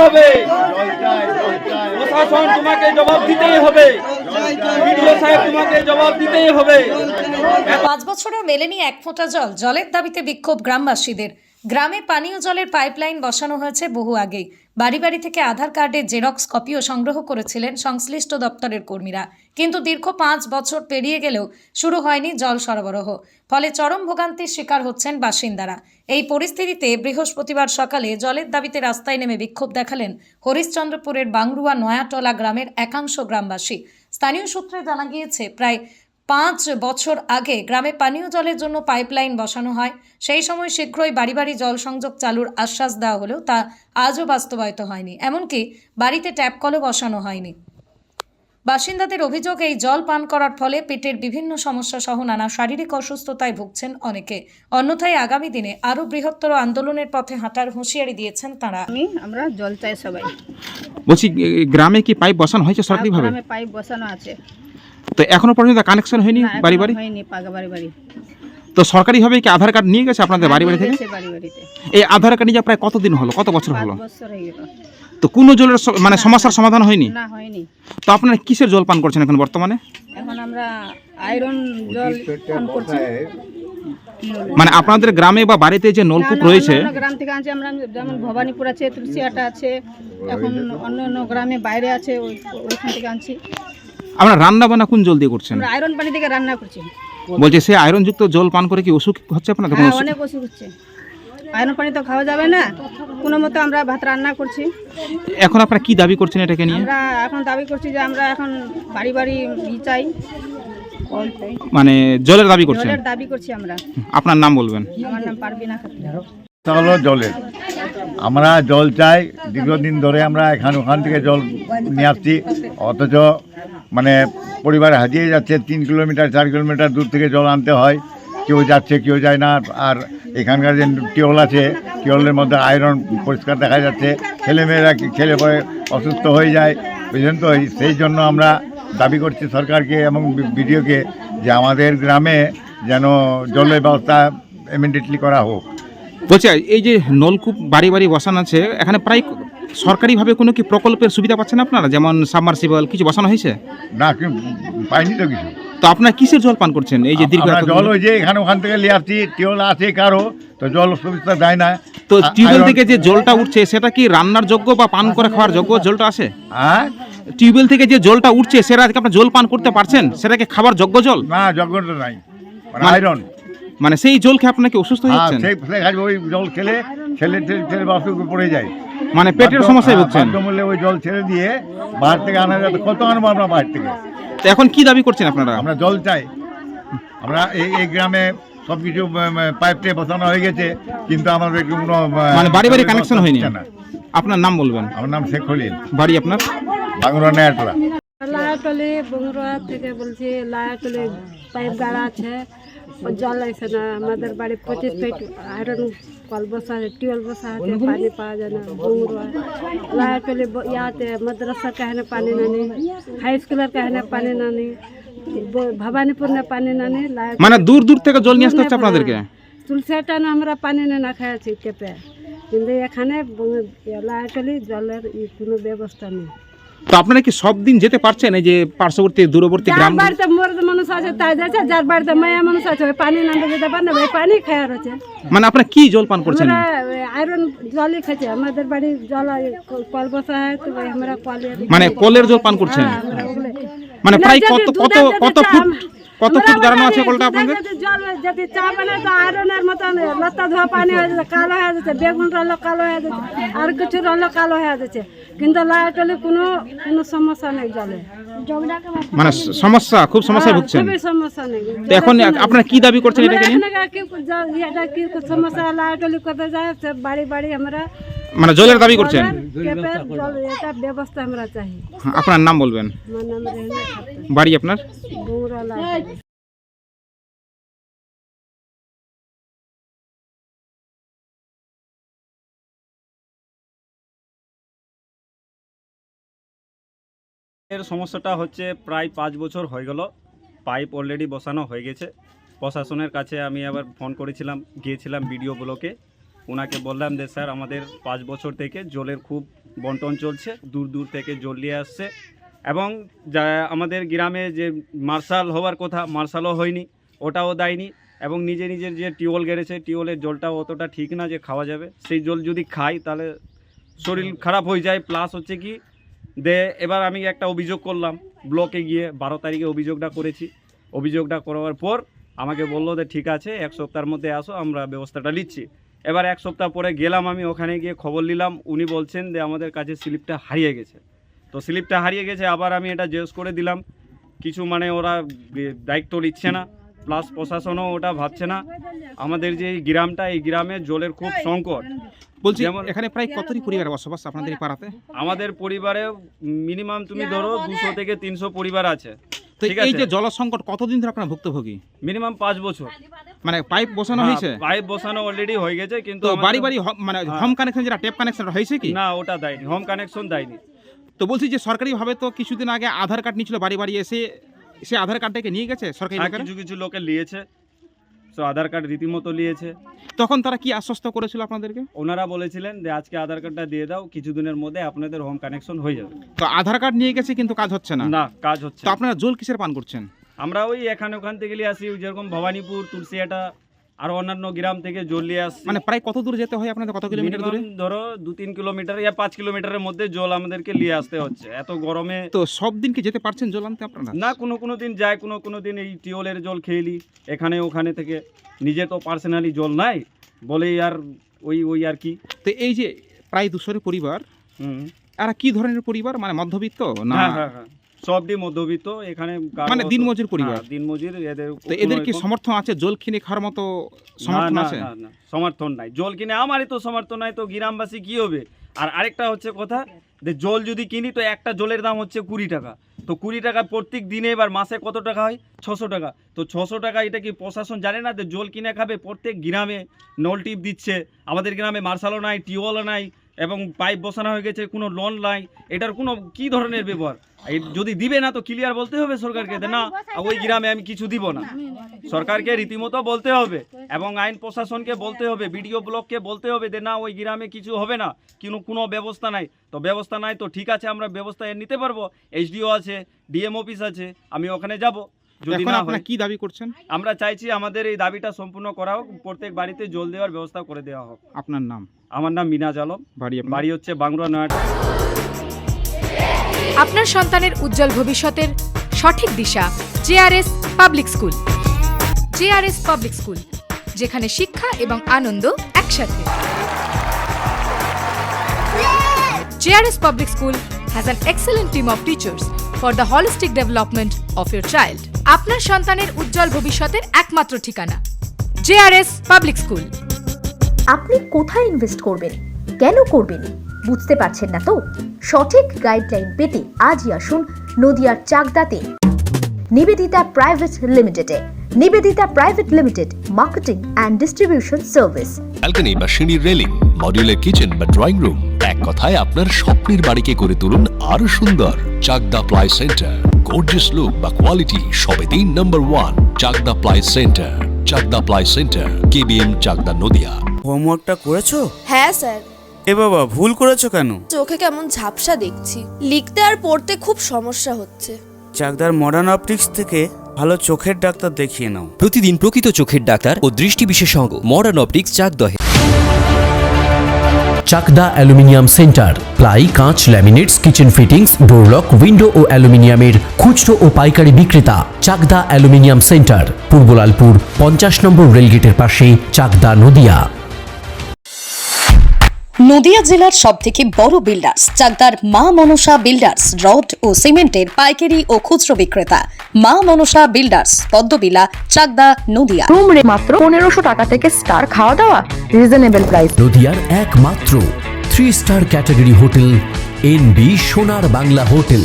হবে, প্রশাসন তোমাকে জবাব দিতেই হবে, বিডিও সাহেব তোমাকে জবাব দিতেই হবে। 5 বছরেও মেলেনি এক ফোঁটা জল। জলের দাবিতে বিক্ষোভ গ্রামবাসীদের। গ্রামে পানীয় জলের পাইপলাইন বসানো হয়েছে বহু আগেই। বাড়ি বাড়ি থেকে আধার কার্ডের জেরক্স কপিও সংগ্রহ করেছিলেন সংশ্লিষ্ট দপ্তরের কর্মীরা, কিন্তু দীর্ঘ 5 বছর পেরিয়ে গেলেও শুরু হয়নি জল সরবরাহ। ফলে চরম ভোগান্তির শিকার হচ্ছেন বাসিন্দারা। এই পরিস্থিতিতে বৃহস্পতিবার সকালে জলের দাবিতে রাস্তায় নেমে বিক্ষোভ দেখালেন হরিশ্চন্দ্রপুরের বাংরুয়া নয়াটলা গ্রামের একাংশ গ্রামবাসী। স্থানীয় সূত্রে জানা গিয়েছে, প্রায় 5 বছর আগে গ্রামে পানীয় জলের জন্য পাইপলাইন বসানো হয়। সেই সময় শীঘ্রই বাড়ি বাড়ি জল সংযোগ চালুর আশ্বাস দেওয়া হলেও তা আজও বাস্তবায়িত হয়নি। এমনকি বাড়িতে ট্যাপ কলও বসানো হয়নি। বাসিন্দাদের অভিযোগ, এই জল পান করার ফলে পেটের বিভিন্ন সমস্যা সহ নানা শারীরিক অসুস্থতায় ভুগছেন অনেকে। অন্যথায় আগামী দিনে আরও বৃহত্তর আন্দোলনের পথে হাঁটার হুঁশিয়ারি দিয়েছেন তারা। আমরা জল চাই সবাই। বলছি, গ্রামে কি পাইপ বসানো হয়েছে সরকারিভাবে? গ্রামে পাইপ বসানো আছে, তো এখনো পর্যন্ত কানেকশন হয়নি না, বাড়ি এখনো বাড়ি? হয়নি, পাকা বাড়ি বাড়ি। তো সরকারিভাবে কি আধার কার্ড নিয়ে গেছে আপনাদের বাড়ি বাড়ি থেকে? বাড়ি বাড়িতে এই আধার কার্ড নিয়ে প্রায় কতদিন হলো, কত বছর 5 হলো? বছর হয়ে গেল। তো কোনো জলের মানে সমস্যার সমাধান হয়নি? না, হয়নি। তো আপনারা কিসের জল পান করছেন এখন বর্তমানে? এখন আমরা আয়রন জল পান করছি। মানে আপনাদের গ্রামে বা বাড়িতে যে নলকূপ রয়েছে, অন্য গ্রাম থেকে আনছি আমরা, যেমন ভবানীপুর আছে, তুলসিয়াটা আছে, এখন অন্য অন্য গ্রামে বাইরে আছে, ওইখান থেকে আনছি। আপনারা রান্না বান্না কোন জল দিয়ে করছেন? আমরা আয়রন পানি থেকে রান্না করছি। বলছে সেই আয়রন যুক্ত জল পান করে কি অসুখ হচ্ছে আপনাদের? হ্যাঁ, অনেক অসুখ হচ্ছে। আয়রন পানি তো খাওয়া যাবে না, কোনো মতো আমরা ভাত রান্না করছি। এখন আপনারা কি দাবি করছেন এটাকে নিয়ে? আমরা এখন দাবি করছি যে আমরা এখন বাড়ি বাড়ি চাই, মানে জলের দাবি করছেন? জলের দাবি করছি আমরা। আপনার নাম বলবেন? আমার নাম পারবিনা খাতুন। হলো জলের, আমরা জল চাই। দীর্ঘদিন ধরে আমরা ওখান থেকে জল নিয়ে আসছি, অথচ মানে পরিবার হারিয়ে যাচ্ছে। 3 কিলোমিটার 4 কিলোমিটার দূর থেকে জল আনতে হয়, কেউ যাচ্ছে কেউ যায় না। আর এখানকার যে টিউবওয়েল আছে, টিউবওয়েলের মধ্যে আয়রন পরিষ্কার দেখা যাচ্ছে, ছেলেমেয়েরা খেলে পরে অসুস্থ হয়ে যায়, বুঝলেন তো। সেই জন্য আমরা দাবি করছি সরকারকে এবং বিডিওকে যে আমাদের গ্রামে যেন জলের ব্যবস্থা ইমিডিয়েটলি করা হোক। বলছে এই যে নলকূপ বাড়ি বাড়ি বসানো আছে, এখানে প্রায় সরকারিভাবে কোনো কি প্রকল্পের সুবিধা পাচ্ছেন আপনারা? যেমন সাবমার্সিবল কিছু বসানো হয়েছে? না, পাইনি তো কিছু। তো আপনারা কিসের জল পান করছেন এই যে দীর্ঘ? জল ওই যে ওখান থেকে নিয়ে আসছি, টিউবওয়েল আছে কারো, তো জল সুবিধা দেয় না। তো টিউবওয়েল থেকে যে জলটা উঠছে সেটা কি রান্নার যোগ্য বা পান করে খাওয়ার যোগ্য জলটা আছে? হ্যাঁ, টিউবওয়েল থেকে যে জলটা উঠছে সেটা আপনারা জল পান করতে পারছেন? সেটা কি খাবার যোগ্য জল? না, যোগ্যতা নাই, আয়রন। মানে সেই জল খেয়ে আপনাকে অসুস্থ হয়ে যাচ্ছেন? ওই জল খেলে ছেলে বাসুকে পড়ে যায়, মানে পেটের সমস্যায় ভুগছেন। বাধ্যমূল্যে ওই জল ছেড়ে দিয়ে বাহার থেকে আনা যাবে, কত আনবো আমরা বাহার থেকে? তো এখন কি দাবি করছেন আপনারা? আমরা জল চাই। আমরা এই গ্রামে সবকিছু পাইপে বসানো হয়ে গেছে, কিন্তু আমাদের কোনো মানে বাড়ি বাড়ি কানেকশন হয়নি। আপনার নাম বলবেন? আমার নাম শেখ খলিল, বাড়ি আপনার? বাংলা নয়াটলা। লায়াটলি বগুড়া থেকে বলছি। লায়াটলি পাইপ গাড়া আছে, জল আসে না। আমাদের বাড়ি 25 ফিট আয়রন কল বসা আছে, টিউবওয়েল বসা আছে, পানি পাওয়া যায় না। বগুড়া লায়াটলি ইয়াতে মাদ্রাসা कहने पानी नानी, हाई स्कूल कहने पानी नानी, ভবানীপুর না পানি নানি। মানে দূর দূর থেকে জল নিয়ে আসতে হচ্ছে আপনাদেরকে? তুলসিয়াটা না আমরা পানি না খাই আছি টেপে, কিন্তু এখানে লায়াটলি জলের কোনো ব্যবস্থা নেই। তো আপনারা কি সব দিন যেতে পারছেন এই যে পার্শ্ববর্তী দূরবর্তী গ্রাম? যার বাড়িতে মর্দ মানুষ আছে তাই যাচ্ছে, যার বাড়িতে মায়া মানুষ আছে ওই পানি না যেতে পারে না, ওই পানি খাওয়ার হচ্ছে। মানে আপনারা কি জল পান করছেন? আমরা আয়রন জলই খাচ্ছি। আমাদের বাড়ি জল কল বসা হয়, তো আমরা কলের মানে কলের জল পান করছেন? মানে প্রায় কত ফুট গাড়ানো আছে কলটা আপনাদের? জল যদি চা বানায় তো আয়রনের মতন লতা ধোয়া পানি হয়ে যাচ্ছে, কালো হয়ে যাচ্ছে। বেগুন রলো কালো হয়ে যাচ্ছে, আর কিছু রলো কালো হয়ে যাচ্ছে, কিন্তু লাইটলে কোনো সমস্যা নেই জলে। মানে সমস্যা, খুব সমস্যায় ভুগছেন? খুবই সমস্যা নেই। তো এখন আপনারা কি দাবি করছেন এটাকে নিয়ে? কি সমস্যা লাইটলি করতে যায় বাড়ি বাড়ি আমরা মানে জলের দাবি করছেন? এটা ব্যবস্থা আমরা চাই। আপনার নাম বলবেন? আমার নাম রেহনা খাতুন, বাড়ি আপনার? বগুড়া লাইটলি। এর সমস্যাটা হচ্ছে প্রায় 5 বছর হয়ে গেল, পাইপ অলরেডি বসানো হয়ে গেছে। প্রশাসনের কাছে আমি আবার ফোন করেছিলাম, গিয়েছিলাম বিডিও ব্লকে। ওনাকে বললাম যে স্যার আমাদের 5 বছর থেকে জলের খুব বন্টন চলছে, দূর দূর থেকে জল নিয়ে আসছে এবং যা আমাদের গ্রামে যে মার্শাল হওয়ার কথা মার্শালও হয়নি, ওটাও দেয়নি এবং নিজের যে টিউবওয়েল গেড়েছে টিউবওয়েলের জলটাও অতটা ঠিক না যে খাওয়া যাবে। সেই জল যদি খাই তাহলে শরীর খারাপ হয়ে যায়। প্লাস হচ্ছে কি এবার আমি একটা অভিযোগ করলাম ব্লকে গিয়ে, 12 তারিখে অভিযোগটা করেছি। অভিযোগটা করার পর আমাকে বললো যে ঠিক আছে 1 সপ্তাহের মধ্যে আসো, আমরা ব্যবস্থাটা নিচ্ছি। এবার 1 সপ্তাহ পরে গেলাম, আমি ওখানে গিয়ে খবর নিলাম, উনি বলছেন যে আমাদের কাছে স্লিপটা হারিয়ে গেছে। তো স্লিপটা হারিয়ে গেছে, আবার আমি এটা জিজ্ঞেস করে দিলাম, কিছু মানে ওরা দায়িত্ব নিচ্ছে না, প্লাস প্রশাসনও ওটা ভাবছে না। আমাদের যে এই গ্রামটা, এই গ্রামে জলের খুব সংকট। বলছি যেমন- এখানে প্রায় কতটি পরিবার বসবাস আপনাদের এই পাড়াতে? আমাদের পরিবারে মিনিমাম তুমি ধরো 200 থেকে 300 পরিবার আছে। তো ঠিক এই আছে। যে জল সংকট কতদিন ধরে আপনারা ভুক্তভোগী? মিনিমাম 5 বছর। মানে পাইপ বসানো হয়েছে? পাইপ বসানো অলরেডি হয়ে গেছে, কিন্তু তো আমাদের- বাড়ি বাড়ি মানে হোম কানেকশন, যেটা ট্যাপ কানেকশন হয়েছে কি? না, ওটা দেয়নি, হোম কানেকশন দেয়নি। তো বলছি যে সরকারিভাবে তো কিছুদিন আগে আধার কার্ড নিয়েছিল, বাড়ি বাড়ি এসে সে আধার কার্ডটাকে নিয়ে গেছে সরকারি আর লোকেরা? কিছু কিছু লোকে নিয়েছে, তো আধার কার্ড রীতিমতো নিয়েছে। তখন তারা কি আশ্বস্ত করেছিল আপনাদেরকে? ওনারা বলেছিলেন যে আজকে আধার কার্ডটা দিয়ে দাও, কিছুদিনের মধ্যে আপনাদের হোম কানেকশন হয়ে যাবে। তো আধার কার্ড নিয়ে গেছে কিন্তু কাজ হচ্ছে না? না, কাজ হচ্ছে তো না। আপনারা জল কিসের পান করছেন? আমরা ওই ওখান থেকে নিয়ে আসি, যেরকম ভবানীপুর, তুলসিয়াটা আর অন্যান্য গ্রাম থেকে জল নিয়ে আসছি। মানে প্রায় কত দূর যেতে হয় আপনাদের? কত কিলোমিটার দূরে? মিনিমাম ধরো 2-3 কিলোমিটার ইয়া 5 কিলোমিটারের মধ্যে জল আমাদেরকে নিয়ে আসতে হচ্ছে এত গরমে। তো সব দিন কি যেতে পারছেন জল আনতে আপনারা? না, কোনো দিন যায়, কোনো দিন এই টিউবওয়েলের জল খেয়ে নিই এখানে ওখানে থেকে। নিজে তো পার্সোনালি জল নাই বলেই আর ওই আর কি। তো এই যে প্রায় 200 পরিবার, হুম। এরা কি ধরনের পরিবার? মানে মধ্যবিত্ত না? হ্যাঁ, সবটি মধ্যবিত্ত এখানে। মানে দিনমজুর পরিবার? হ্যাঁ, দিনমজুর। তো এদের কি সমর্থন আছে জল কিনে খাওয়ার মতো? সমর্থন আছে? না, সমর্থন নাই। জল কিনে আমারই তো সমর্থন নাই, তো গ্রামবাসী কি হবে? আর আরেকটা হচ্ছে কথা, যে জল যদি কিনি তো একটা জলের দাম হচ্ছে 20 টাকা। তো 20 টাকা প্রত্যেক দিনে, এবার মাসে কত টাকা হয়? 600 টাকা। তো 600 টাকা এটা কি প্রশাসন জানে না যে জল কিনে খাবে? প্রত্যেক গ্রামে নল টিপ দিচ্ছে, আমাদের গ্রামে মার্শালও নাই, টিউবওয়েলও নাই এবং পাইপ বসানো হয়ে গেছে, কোনো লোন নাই। এটার কোনো কি ধরনের ব্যবহার? এই যদি দিবে না তো ক্লিয়ার বলতে হবে সরকারকে যে না, ওই গ্রামে আমি কিছু দিব না। সরকারকে রীতিমতো বলতে হবে এবং আইন প্রশাসনকে বলতে হবে, বিডিও ব্লককে বলতে হবে যে না, ওই গ্রামে কিছু হবে না, কোনো ব্যবস্থা নাই। তো ব্যবস্থা নাই তো ঠিক আছে, আমরা ব্যবস্থা নিতে পারবো। এইচডিও আছে, ডিএম অফিস আছে, আমি ওখানে যাব। যদি এখন না আপনারা হয়, কি দাবি করছেন? আমরা চাইছি আমাদের এই দাবিটা সম্পূর্ণ করা হোক, প্রত্যেক বাড়িতে জল দেওয়ার ব্যবস্থা করে দেওয়া হোক। আপনার নাম? আমার নাম মিনাজ আলম, বাড়ি আপনার? বাড়ি হচ্ছে বাংলা নয়াটা। আপনার সন্তানের উজ্জ্বল ভবিষ্যতের সঠিক দিশা JRS public school. JRS public school, যেখানে শিক্ষা এবং আনন্দ একসাথে। JRS public school has an excellent team of teachers for the holistic development of your child. আপনার সন্তানের উজ্জ্বল ভবিষ্যতের একমাত্র ঠিকানা জেআরএস পাবলিক স্কুল। আপনি কোথায় ইনভেস্ট করবেন, কেন করবেন বুঝতে পারছেন না তো? সঠিক গাইডলাইন পেতে আজই আসুন নদিয়ার চাকদাতে নিবেদিতা প্রাইভেট লিমিটেডে। Nivedita private limited, marketing and distribution service. Balcony বা সিঁড়ির রেলিং, মডিউলার কিচেন বা ড্রয়িং রুম, এক কথায় আপনার স্বপ্নের বাড়িকে করে তুলুন আরো সুন্দর। Chakdah ply centre, gorgeous look বা কোয়ালিটি সবে 3 number 1 Chakdah ply centre. Chakdah ply centre, KBM, Chakdah, Nadia. হোমওয়ার্কটা করেছো? হ্যাঁ স্যার। এ বাবা, ভুল করেছো কেন? চোখে কেমন ঝাপসা দেখছি, লিখতে আর পড়তে খুব সমস্যা হচ্ছে। চাকদার মডার্ন অপটিক্স থেকে ভালো চোখের ডাক্তার দেখিয়ে নাও। প্রতিদিন প্রকৃত চোখের ডাক্তার ও দৃষ্টি বিশেষজ্ঞ মডার্ন অপটিক্স চাকদহে। চাকদা অ্যালুমিনিয়াম সেন্টার, প্লাই, কাঁচ, laminates, kitchen fittings, door lock, window ও অ্যালুমিনিয়ামের খুচরো ও পাইকারি বিক্রেতা। চাকদা অ্যালুমিনিয়াম সেন্টার, পূর্ব লালপুর 50 নম্বর রেলগেটের পাশে, চাকদা, নদিয়া। নদিয়া জেলার সবথেকে বড় বিল্ডার্স চাকদার মা মনসা বিল্ডার্স, রড ও সিমেন্টের পাইকারি ও খুচরো বিক্রেতা। মা মনসা বিল্ডার্স, পদ্মবিলা, চাকদা, নদিয়া। রুম রে মাত্র 1500 টাকা থেকে স্টার, খাওয়া দাওয়া রিজনেবল প্রাইস। নদিয়ার একমাত্র 3 স্টার ক্যাটাগরি হোটেল এনবি সোনার বাংলা হোটেল,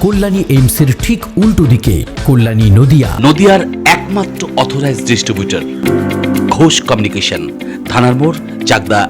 কল্যাণী এইমসের ঠিক উল্টো দিকে, কল্যাণী, নদিয়া। নদিয়ার একমাত্র অথরাইজড ডিস্ট্রিবিউটর ঘোষ কমিউনিকেশন, থানার মোড়, চাকদা।